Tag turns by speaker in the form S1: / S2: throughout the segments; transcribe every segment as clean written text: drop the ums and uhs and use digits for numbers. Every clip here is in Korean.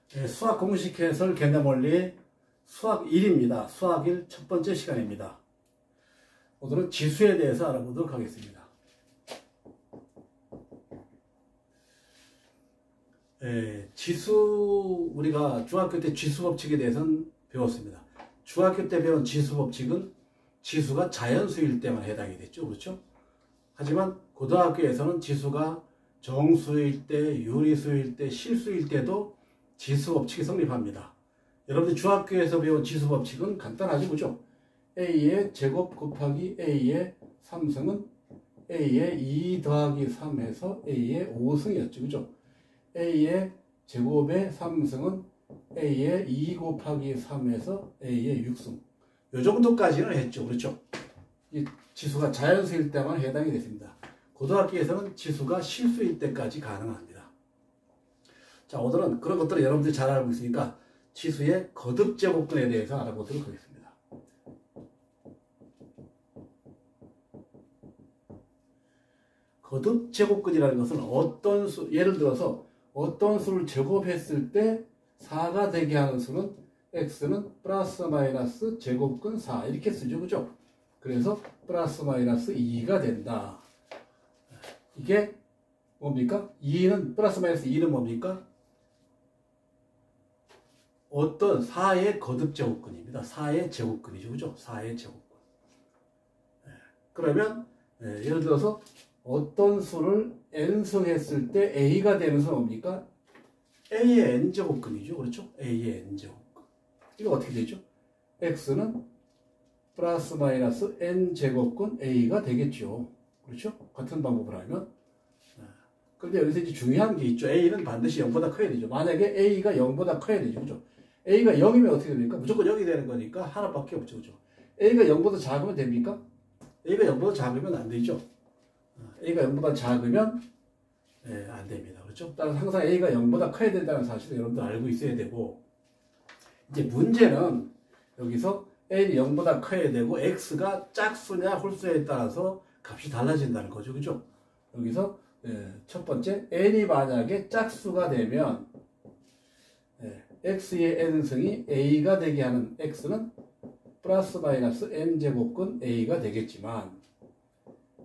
S1: 수학 공식 해설 개념원리 수학 1입니다. 수학 1 첫 번째 시간입니다. 오늘은 지수에 대해서 알아보도록 하겠습니다. 지수, 우리가 중학교 때 지수 법칙에 대해서는 배웠습니다. 중학교 때 배운 지수 법칙은 지수가 자연수일 때만 해당이 됐죠. 그렇죠? 하지만 고등학교에서는 지수가 정수일 때, 유리수일 때, 실수일 때도 지수 법칙이 성립합니다. 여러분들 중학교에서 배운 지수 법칙은 간단하죠. 그죠? A의 제곱 곱하기 A의 3승은 A의 2 더하기 3해서 A의 5승이었죠. 그죠? A의 제곱의 3승은 A의 2 곱하기 3해서 A의 6승. 요 정도까지는 했죠. 그렇죠? 이 지수가 자연수일 때만 해당이 됐습니다. 고등학교에서는 지수가 실수일 때까지 가능합니다. 자, 오늘은 그런 것들을 여러분들이 잘 알고 있으니까 지수의 거듭제곱근에 대해서 알아보도록 하겠습니다. 거듭제곱근이라는 것은 어떤 수, 예를 들어서 어떤 수를 제곱했을 때 4가 되게 하는 수는 x는 플러스 마이너스 제곱근 4 이렇게 쓰죠. 그죠? 그래서 플러스 마이너스 2가 된다. 이게 뭡니까? 2는 플러스 마이너스 2는 뭡니까? 어떤 4의 거듭제곱근입니다. 4의 제곱근이죠. 그죠? 4의 제곱근. 그러면 예를 들어서 어떤 수를 n승 했을 때 a가 되는 수는 뭡니까? a의 n제곱근이죠. 그렇죠? a의 n제곱근. 이거 어떻게 되죠? x는 플러스 마이너스 n제곱근 a가 되겠죠. 그렇죠? 같은 방법을 하면. 그런데 여기서 이제 중요한 게 있죠. a는 반드시 0보다 커야 되죠. 만약에 a가 0보다 커야 되죠. 그죠? a가 0이면 어떻게 됩니까? 무조건 0이 되는 거니까 하나밖에 없죠. 그죠? a가 0보다 작으면 됩니까? a가 0보다 작으면 안 되죠. a가 0보다 작으면 안 됩니다. 그렇죠? 따라서 항상 a가 0보다 커야 된다는 사실을 여러분들 알고 있어야 되고, 이제 문제는 여기서 n이 0보다 커야 되고 x가 짝수냐 홀수에 따라서 값이 달라진다는 거죠. 그죠? 여기서 첫 번째, n이 만약에 짝수가 되면 x의 n승이 a가 되게 하는 x는 플러스 마이너스 n제곱근 a가 되겠지만,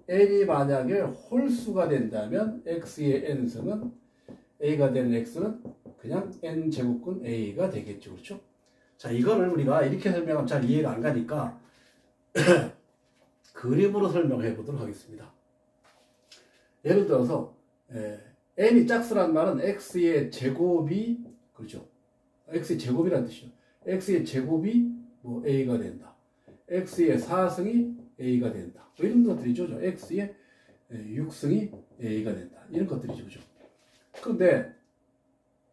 S1: n이 만약에 홀수가 된다면 x의 n승은 a가 되는 x는 그냥 n제곱근 a가 되겠죠. 그렇죠? 자, 이거를 우리가 이렇게 설명하면 잘 이해가 안 가니까 그림으로 설명해 보도록 하겠습니다. 예를 들어서 n이 짝수란 말은 x의 제곱이, 그렇죠? x의 제곱이라는 뜻이죠. x의 제곱이 뭐 a가 된다. x의 4승이 a가 된다. 뭐 이런 것들이죠. x의 6승이 a가 된다. 이런 것들이죠. 그죠? 그런데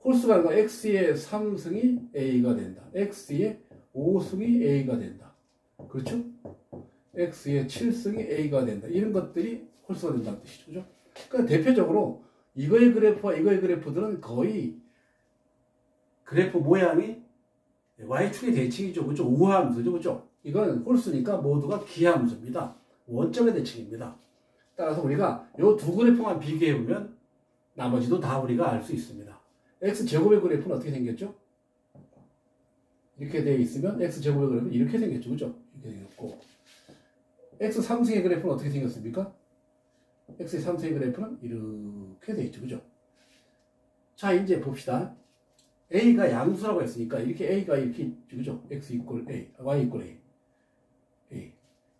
S1: 홀수라는 건 x의 3승이 a가 된다. x의 5승이 a가 된다. 그렇죠? x의 7승이 a가 된다. 이런 것들이 홀수가 된다는 뜻이죠. 그죠? 그러니까 대표적으로 이거의 그래프와 이거의 그래프들은 거의 그래프 모양이 y축의 대칭이죠. 그죠? 우함수죠. 그죠? 이건 홀수니까 모두가 기함수입니다. 원점의 대칭입니다. 따라서 우리가 이 두 그래프만 비교해보면 나머지도 다 우리가 알 수 있습니다. x제곱의 그래프는 어떻게 생겼죠? 이렇게 되어 있으면 x제곱의 그래프는 이렇게 생겼죠. 그죠? 이렇게 생겼고, x3승의 그래프는 어떻게 생겼습니까? x의 3승의 그래프는 이렇게 되어 있죠. 그죠? 자, 이제 봅시다. a가 양수라고 했으니까 이렇게 a가 이렇게 있죠. 그죠? x 이퀄 a, y 이퀄 a.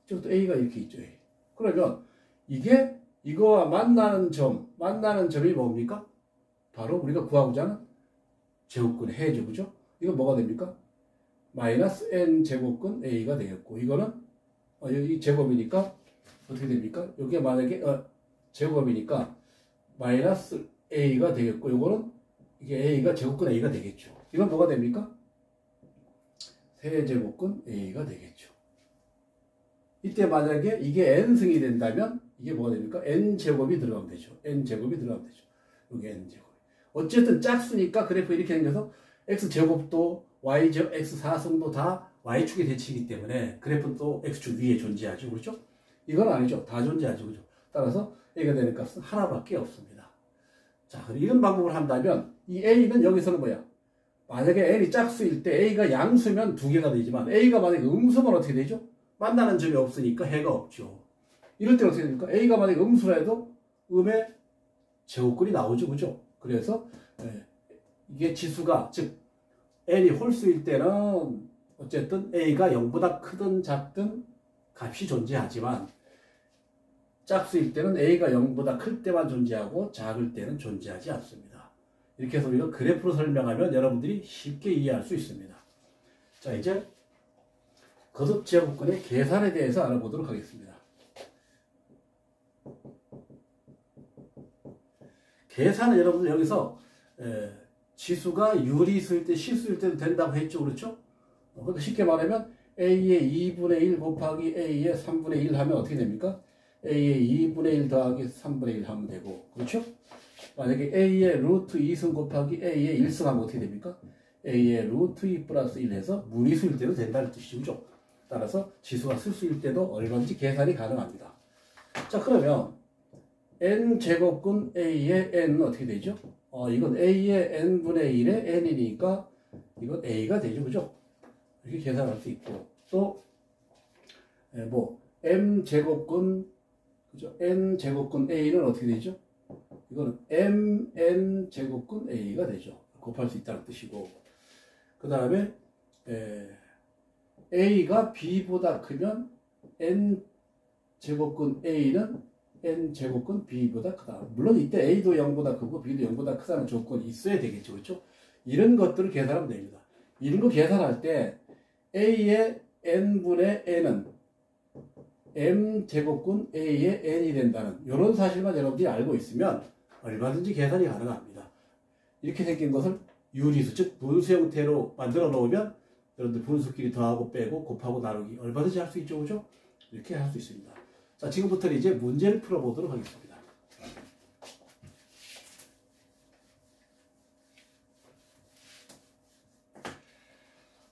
S1: 이쪽도 a가 이렇게 있죠. a. 그러면 이게 이거와 만나는 점이 뭡니까? 바로 우리가 구하고자 하는 제곱근의 해죠. 그죠? 이건 뭐가 됩니까? 마이너스 n 제곱근 a가 되겠고, 이거는 이 제곱이니까 어떻게 됩니까? 여기가 만약에 제곱이니까 마이너스 a가 되겠고, 이거는 이게 a가 제곱근 a가 되겠죠. 이건 뭐가 됩니까? 세제곱근 a가 되겠죠. 이때 만약에 이게 n승이 된다면 이게 뭐가 됩니까? n제곱이 들어가면 되죠. n제곱이 들어가면 되죠. 여기 n제곱. 어쨌든 짝수니까 그래프 이렇게 생겨서 x제곱도 y제곱, x4승도 다 y축의 대칭이기 때문에 그래프는 또 x축 위에 존재하죠. 그렇죠? 이건 아니죠. 다 존재하죠. 그죠? 따라서 a가 되는 값은 하나밖에 없습니다. 자, 이런 방법을 한다면 이 a는 여기서는 뭐야? 만약에 n이 짝수일 때 a가 양수면 두 개가 되지만 a가 만약에 음수면 어떻게 되죠? 만나는 점이 없으니까 해가 없죠. 이럴 때는 어떻게 됩니까? a가 만약에 음수라 해도 음의 제곱근이 나오죠. 그죠? 그래서 이게 지수가 즉 n이 홀수일 때는 어쨌든 a가 0보다 크든 작든 값이 존재하지만 짝수일 때는 a가 0보다 클 때만 존재하고 작을 때는 존재하지 않습니다. 이렇게 해서 우리가 그래프로 설명하면 여러분들이 쉽게 이해할 수 있습니다. 자, 이제 거듭제곱근의 계산에 대해서 알아보도록 하겠습니다. 계산은 여러분들 여기서 지수가 유리수일 때 실수일 때도 된다고 했죠. 그렇죠? 그러니까 쉽게 말하면 a의 2분의 1 곱하기 a의 3분의 1 하면 어떻게 됩니까? a의 2분의 1 더하기 3분의 1 하면 되고, 그렇죠? 만약에 a의 루트 2승 곱하기 a의 1승 하면 어떻게 됩니까? a의 루트 2 플러스 1 해서 무리수일 때도 된다는 뜻이죠. 그죠? 따라서 지수가 실수일 때도 얼마든지 계산이 가능합니다. 자, 그러면 n제곱근 a의 n은 어떻게 되죠? 이건 a의 n분의 1의 n이니까 이건 a가 되죠. 그죠? 이렇게 계산할 수 있고, 또 m제곱근, 그죠? n제곱근 a는 어떻게 되죠? 이거는 mn제곱근 a가 되죠. 곱할 수 있다는 뜻이고, 그 다음에 a가 b보다 크면 n제곱근 a는 n제곱근 b보다 크다. 물론 이때 a도 0보다 크고 b도 0보다 크다는 조건이 있어야 되겠죠. 그렇죠? 이런 것들을 계산하면 됩니다. 이런 거 계산할 때 a의 n분의 n은 m제곱근 a의 n이 된다는 이런 사실만 여러분들이 알고 있으면 얼마든지 계산이 가능합니다. 이렇게 생긴 것을 유리수, 즉 분수 형태로 만들어 놓으면 여러분들 분수끼리 더하고 빼고 곱하고 나누기 얼마든지 할 수 있죠. 그죠? 이렇게 할 수 있습니다. 자, 지금부터는 이제 문제를 풀어보도록 하겠습니다.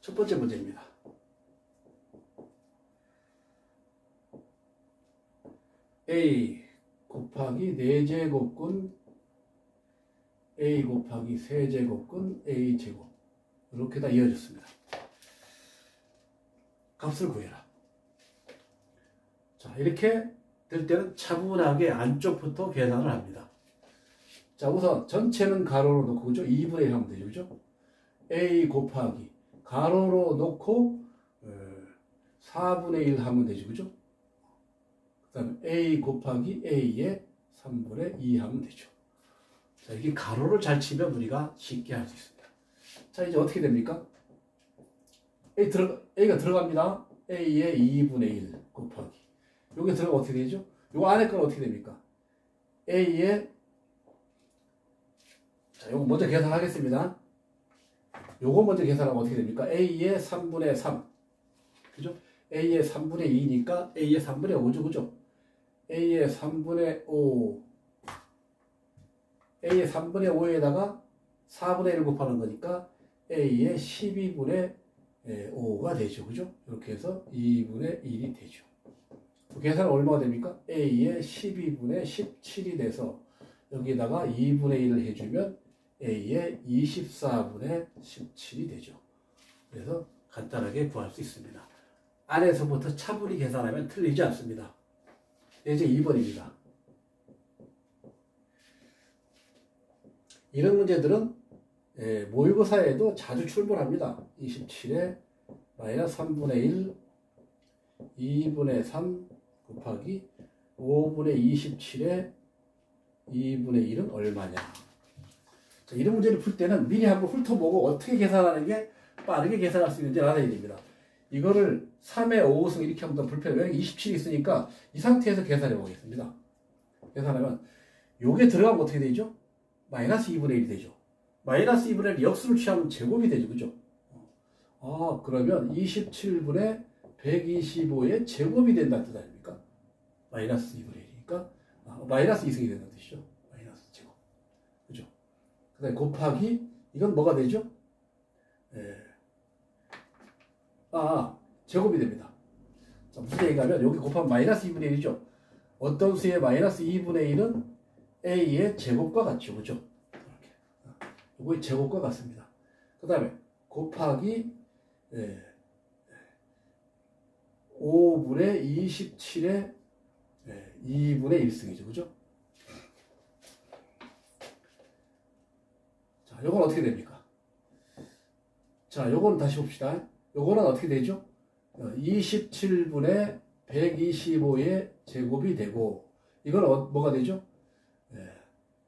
S1: 첫 번째 문제입니다. a 곱하기 4제곱근 a 곱하기 3제곱근 a제곱 이렇게 다 이어졌습니다. 값을 구해라. 자, 이렇게 될 때는 차분하게 안쪽부터 계산을 합니다. 자, 우선 전체는 가로로 놓고, 그죠? 2분의 1 하면 되죠. 그죠? a 곱하기 가로로 놓고 4분의 1 하면 되죠. 그죠? 그 다음에 a 곱하기 a의 3분의 2 하면 되죠. 자, 이게 가로를 잘 치면 우리가 쉽게 할 수 있습니다. 자, 이제 어떻게 됩니까? a가 들어갑니다. a의 2분의 1 곱하기. 여기 들어가면 어떻게 되죠? 요거 안에 건 어떻게 됩니까? a의, 자, 요거 먼저 계산하겠습니다. 요거 먼저 계산하면 어떻게 됩니까? a의 3분의 3. 그죠? a의 3분의 2니까 a의 3분의 5죠. 그죠? a의 3분의 5. a의 3분의 5에다가 4분의 1 곱하는 거니까 a의 12분의 5가 되죠. 그죠? 이렇게 해서 2분의 1이 되죠. 계산은 얼마가 됩니까? a의 12분의 17이 돼서 여기에다가 2분의 1을 해주면 a의 24분의 17이 되죠. 그래서 간단하게 구할 수 있습니다. 안에서부터 차분히 계산하면 틀리지 않습니다. 이제 2번입니다. 이런 문제들은 모의고사에도 자주 출몰합니다. 27에 마이너스 3분의 1, 2분의 3 곱하기 5분의 27에 2분의 1은 얼마냐. 자, 이런 문제를 풀 때는 미리 한번 훑어보고 어떻게 계산하는 게 빠르게 계산할 수 있는지 알아야 됩니다. 이거를 3의 5승 이렇게 하면 불편해요. 왜냐면 27이 있으니까 이 상태에서 계산해 보겠습니다. 계산하면 요게 들어가면 어떻게 되죠? 마이너스 2분의 1이 되죠. 마이너스 2분의 1 역수를 취하면 제곱이 되죠. 그죠? 그러면 27분의 125의 제곱이 된다는 뜻 아닙니까? 마이너스 2분의 1이니까 마이너스 2승이 된다는 뜻이죠. 마이너스 제곱. 그죠? 그 다음에 곱하기 이건 뭐가 되죠? 제곱이 됩니다. 자, 무슨 얘기하면 여기 곱하면 마이너스 2분의 1이죠. 어떤 수의 마이너스 2분의 1은 a의 제곱과 같죠. 그죠? 이렇게. 이거의 제곱과 같습니다. 그 그 다음에 곱하기 5분의 27의 2분의 1승이죠. 그죠? 자, 요건 어떻게 됩니까? 자, 요거는 다시 봅시다. 요거는 어떻게 되죠? 27분의 125의 제곱이 되고, 이건 뭐가 되죠?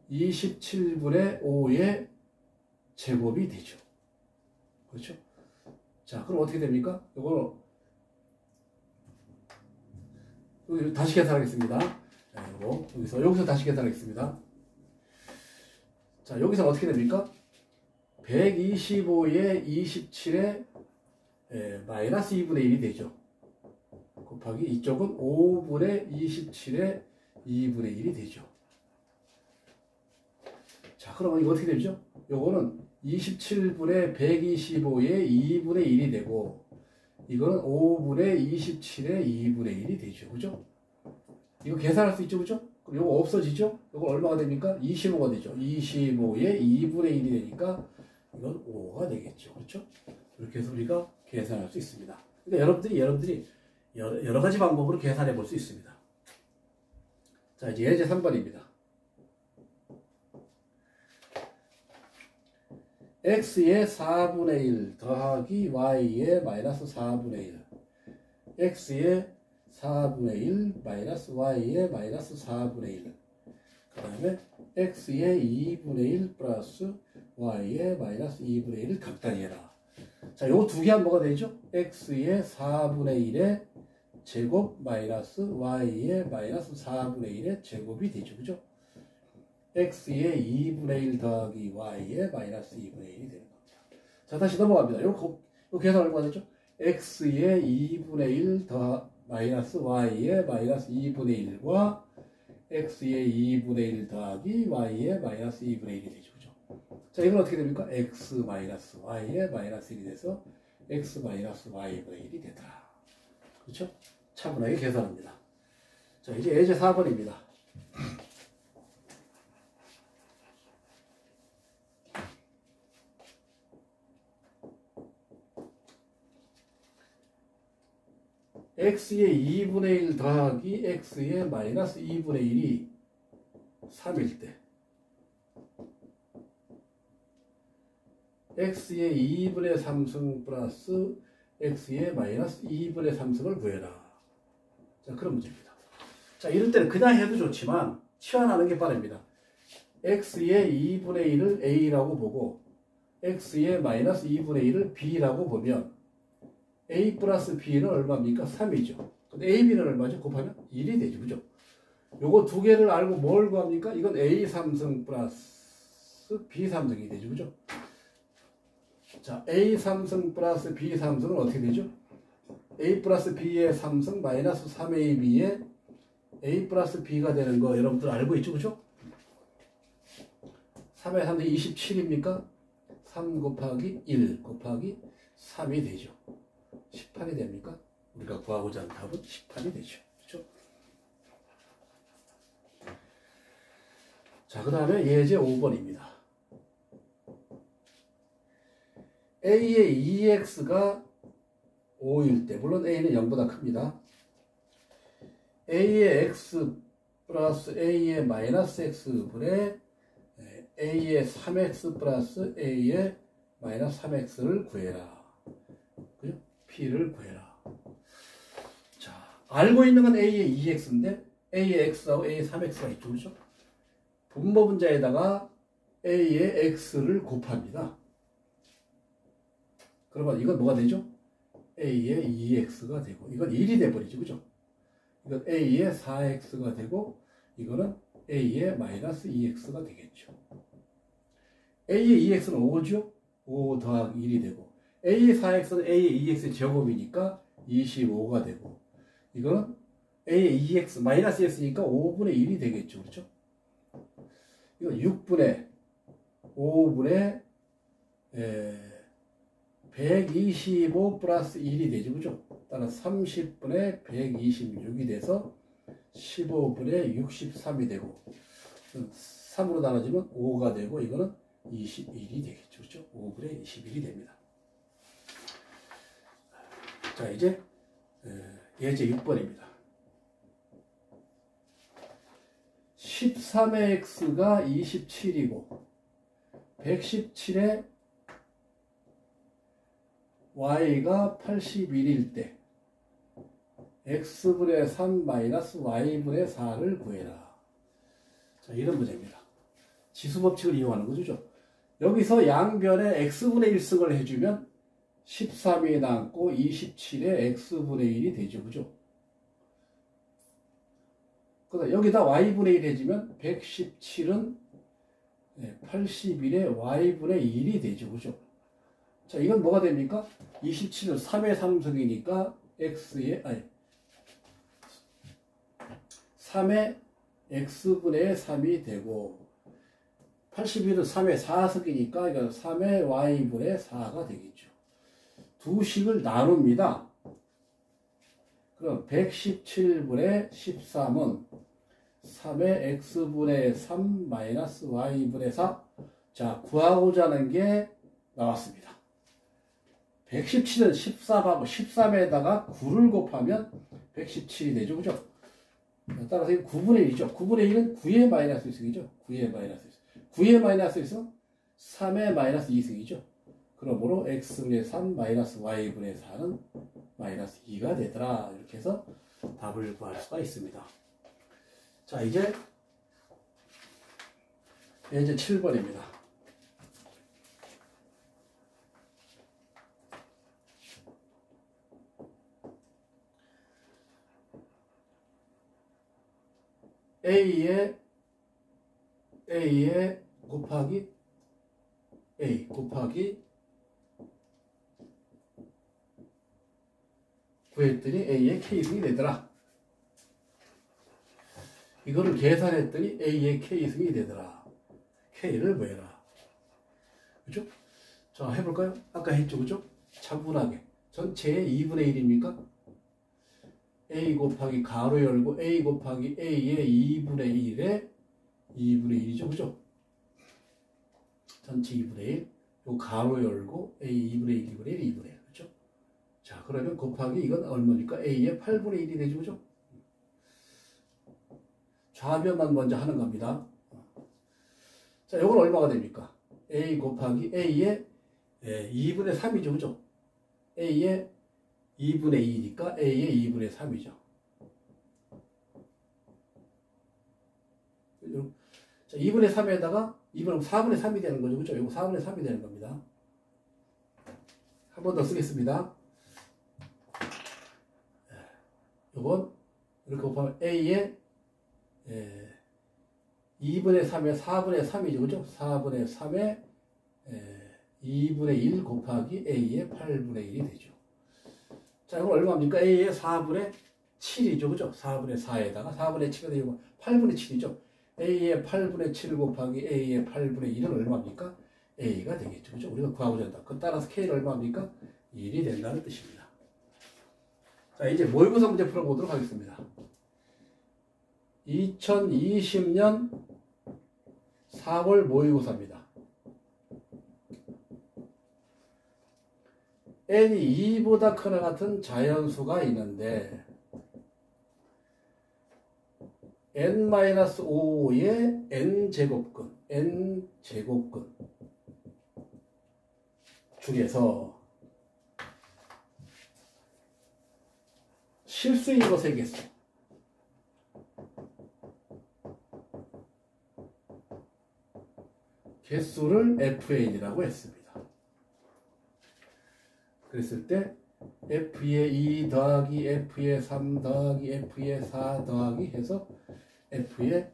S1: 27분의 5의 제곱이 되죠. 그렇죠? 자, 그럼 어떻게 됩니까? 요거는 다시 계산하겠습니다. 자, 여기서 다시 계산하겠습니다. 자, 여기서 어떻게 됩니까? 125의 27의 마이너스 2분의 1이 되죠. 곱하기 이쪽은 5분의 27의 2분의 1이 되죠. 자, 그러면 이거 어떻게 되죠? 요거는 27분의 125의 2분의 1이 되고, 이거는 5분의 27의 2분의 1이 되죠. 그죠? 이거 계산할 수 있죠. 그죠? 그럼 요거 없어지죠? 요거 얼마가 됩니까? 25가 되죠. 25의 2분의 1이 되니까 이건 5가 되겠죠. 그렇죠? 이렇게 해서 우리가 계산할 수 있습니다. 그러니까 여러분들이 여러 가지 방법으로 계산해 볼 수 있습니다. 자, 이제 예제 3번입니다. x의 4분의 1 더하기 y의 마이너스 4분의 1. x의 4분의 1 마이너스 y의 마이너스 4분의 1. 그 다음에 x의 2분의 1 플러스 y의 마이너스 2분의 1을 각각 해라. 자, 요거 두 개 하면 뭐가 되죠? x의 4분의 1의 제곱 마이너스 y의 마이너스 4분의 1의 제곱이 되죠. 그죠? x의 2분의 1 더하기 y의 마이너스 2분의 1이 되는 겁니다. 자, 다시 넘어갑니다. 요거 계산 얼마 되죠? x의 2분의 1 더 마이너스 y의 마이너스 2분의 1과 x의 2분의 1 더하기 y의 마이너스 2분의 1이 되죠. 그죠? 자, 이건 어떻게 됩니까? x 마이너스 y의 마이너스 1이 돼서 x 마이너스 y분의 1이 되더라. 그렇죠? 차분하게 계산합니다. 자, 이제 예제 4번입니다. x의 2분의 1 더하기 x의 마이너스 2분의 1이 3일 때 x의 2분의 3승 플러스 x의 마이너스 2분의 3승을 구해라. 자, 그런 문제입니다. 자, 이럴 때는 그냥 해도 좋지만 치환하는 게 빠릅니다. x의 2분의 1을 a라고 보고 x의 마이너스 2분의 1을 b라고 보면 a 플러스 b는 얼마입니까? 3이죠. 근데 ab는 얼마죠? 곱하면 1이 되죠. 그죠? 요거 두 개를 알고 뭘 구합니까? 이건 a 3승 플러스 b 3승이 되죠. 그죠? 자, a 3승 플러스 b 3승은 어떻게 되죠? a 플러스 b의 3승 마이너스 3ab의 a 플러스 b가 되는 거 여러분들 알고 있죠? 그죠? 3의 3이 27입니까? 3 곱하기 1 곱하기 3이 되죠. 18이 됩니까? 우리가 구하고자 하는 답은 18이 되죠. 그렇죠? 자, 그 다음에 예제 5번입니다. a의 2x가 5일 때, 물론 a는 0보다 큽니다. a의 x 플러스 a의 마이너스 x분의 a의 3x 플러스 a의 마이너스 3x를 구해라. 그죠? p를 구해라. 자, 알고 있는 건 a의 2x인데 a의 x하고 a의 3x가 있죠. 그죠? 분모 분자에다가 a의 x를 곱합니다. 그러면 이건 뭐가 되죠? a의 2x가 되고 이건 1이 돼버리죠. 그죠? 이건 a의 4x가 되고 이거는 a의 마이너스 2x가 되겠죠. a의 2x는 5죠? 5 더하기 1이 되고 a의 4x는 a의 2x의 제곱이니까 25가 되고 이거는 a의 2x 마이너스 x니까 5분의 1이 되겠죠. 그렇죠? 이거 6분의 5분의 125 플러스 1이 되죠. 그죠? 따라서 30분의 126이 돼서 15분의 63이 되고 3으로 나눠지면 5가 되고 이거는 21이 되겠죠. 그렇죠? 5분의 x분의 21이 됩니다. 자, 이제 예제 6번입니다. 13의 x가 27이고 117의 y가 81일 때 x분의 3 마이너스 y분의 4를 구해라. 자, 이런 문제입니다. 지수법칙을 이용하는 거죠. 여기서 양변에 x분의 1승을 해주면 13이 남고 27에 x분의 1이 되죠. 그죠? 그래서 여기다 y분의 1 해주면 117은 81에 y분의 1이 되죠. 그죠? 자, 이건 뭐가 됩니까? 27은 3의 3승이니까 x의, 3의 x분의 3이 되고 81은 3의 4승이니까 이건 3의 y분의 4가 되겠죠. 두 식을 나눕니다. 그럼 117분의 13은 3의 x분의 3 마이너스 y분의 4. 자, 구하고자 하는 게 나왔습니다. 117은 13하고 13에다가 9를 곱하면 117이 되죠. 그죠? 따라서 9분의 1이죠. 9분의 1은 9의 마이너스 1승이죠. 9의 마이너스 1승. 9의 마이너스 1승 3의 마이너스 2승이죠. 그러므로 x분의 3 마이너스 y분의 4는 마이너스 2가 되더라. 이렇게 해서 답을 구할 수가 있습니다. 자, 이제 7번입니다. A에 곱하기 A 곱하기 구했더니 A의 K승이 되더라. 이거를 계산했더니 A의 K승이 되더라. K를 구해라. 그죠? 자, 해볼까요? 아까 했죠. 그죠? 차분하게. 전체의 2분의 1입니까? A 곱하기 가로 열고 A 곱하기 A의 2분의 1에 2분의 1이죠. 그죠? 전체 2분의 1. 요 가로 열고 A 2분의 1, 2분의 1, 2분의 1. 그죠? 자, 그러면 곱하기 이건 얼마니까? A의 8분의 1이 되죠. 그죠? 좌변만 먼저 하는 겁니다. 자, 이건 얼마가 됩니까? A 곱하기 A의 2분의 3이죠. 그죠? A의 2분의 2니까 A의 2분의 3이죠. 자, 2분의 3에다가 2분의 4분의 3이 되는 거죠. 그죠? 이거 4분의 3이 되는 겁니다. 한 번 더 쓰겠습니다. 이건 이렇게 곱하면 A의 2분의 3에 4분의 3이죠. 그죠? 4분의 3에 2분의 1 곱하기 A의 8분의 1이 되죠. 자, 이건 얼마입니까? A의 4분의 7이죠. 그죠? 4분의 4에다가 4분의 7이 되고 8분의 7이죠. A의 8분의 7 곱하기 A의 8분의 1은 얼마입니까? A가 되겠죠. 그죠? 우리가 구하고자 한다. 그 따라서 K는 얼마입니까? 1이 된다는 뜻입니다. 자, 이제 모의고사 문제 풀어보도록 하겠습니다. 2020년 4월 모의고사입니다. n이 2보다 크나 같은 자연수가 있는데 n-5의 n제곱근 중에서 실수인 것의 개수 개수를 FN이라고 했습니다. 그랬을 때 F의 2 더하기 F의 3 더하기 F의 4 더하기 해서 F의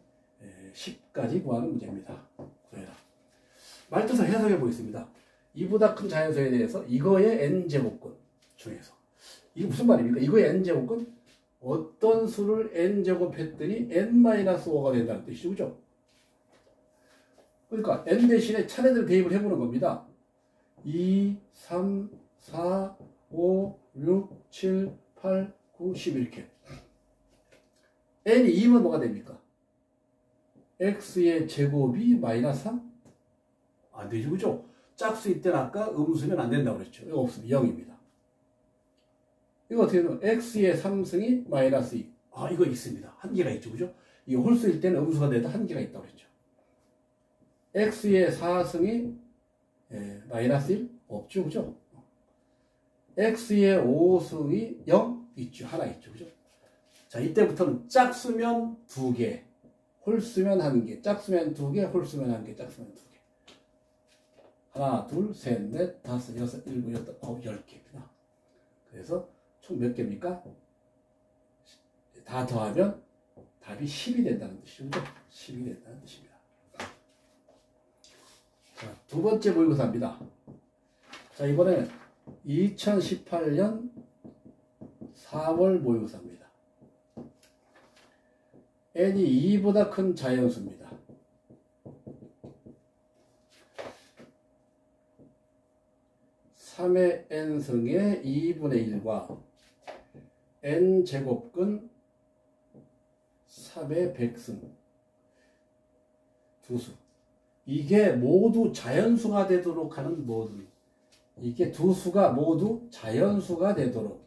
S1: 10까지 구하는 문제입니다. 구해라. 말뜻을 해석해 보겠습니다. 이보다 큰 자연수에 대해서 이거의 n제곱근 중에서 이게 무슨 말입니까? 이거의 n제곱근 어떤 수를 n제곱했더니 n-5가 된다는 뜻이죠. 그죠? 그러니까 n 대신에 차례대로 대입을 해보는 겁니다. 2, 3, 4, 5, 6, 7, 8, 9, 10 이렇게 n이 2면 뭐가 됩니까? x의 제곱이 마이너스 3? 안 되죠. 그죠? 짝수일 때는 아까 음수면 안 된다고 그랬죠. 이거 없습니다. 0입니다. 이거 어떻게 되면 x의 3승이 마이너스 2. 아, 이거 있습니다. 한계가 있죠. 그죠? 이 홀수일 때는 음수가 돼도 한계가 있다고 그랬죠. x의 4승이 마이너스 1? 없죠. 그죠? x의 5승이 0? 있죠. 하나 있죠. 그죠? 자, 이때부터는 짝수면 2개, 홀수면 1개, 짝수면 2개, 홀수면 1개, 짝수면 2개. 하나, 둘, 셋, 넷, 다섯, 여섯, 일곱, 여덟, 아홉, 10개입니다. 그래서 총 몇 개입니까? 다 더하면 답이 10이 된다는 뜻이죠. 10이 된다는 뜻입니다. 자, 두 번째 모의고사입니다. 자, 이번에 2018년 4월 모의고사입니다. n이 2보다 큰 자연수입니다. 3의 n승의 2분의 1과 n제곱근 3의 100승 두 수. 이게 모두 자연수가 되도록 하는 모든, 이게 두 수가 모두 자연수가 되도록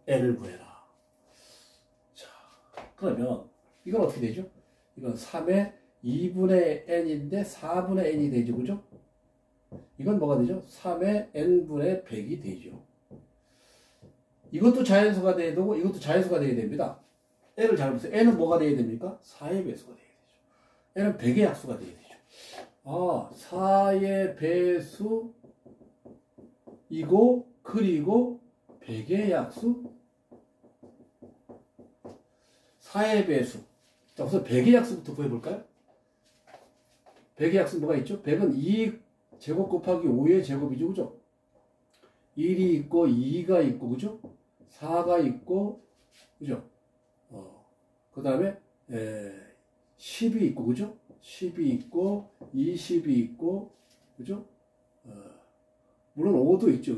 S1: n을 구해라. 자, 그러면 이건 어떻게 되죠? 이건 3의 2분의 n인데 4분의 n이 되죠. 그죠? 이건 뭐가 되죠? 3의 n분의 100이 되죠. 이것도 자연수가 돼야 되고 이것도 자연수가 돼야 됩니다. n을 잘 보세요. n은 뭐가 돼야 됩니까? 4의 배수가 돼야 되죠. n은 100의 약수가 돼야 되죠. 아, 4의 배수이고 그리고 100의 약수? 4의 배수. 자, 우선 100의 약수부터 구해볼까요? 100의 약수 뭐가 있죠? 100은 2제곱 곱하기 5의 제곱이죠. 그죠? 1이 있고 2가 있고 그죠? 4가 있고 그죠? 그 다음에 10이 있고 그죠? 10이 있고 20이 있고 그죠? 물론 5도 있죠.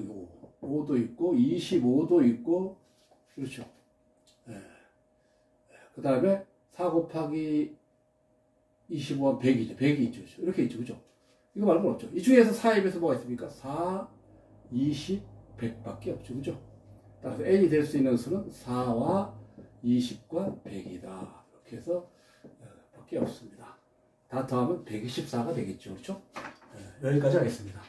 S1: 5도 있고 25도 있고 그렇죠. 그 다음에 4 곱하기 25는 100이죠. 100이 있죠. 이렇게 있죠. 그죠? 이거 말고는 없죠. 이 중에서 4의 배수 뭐가 있습니까? 4, 20, 100밖에 없죠. 그죠? 따라서 n이 될 수 있는 수는 4와 20과 100이다. 이렇게 해서 밖에 없습니다. 다 더하면 124가 되겠죠. 그렇죠? 여기까지 하겠습니다.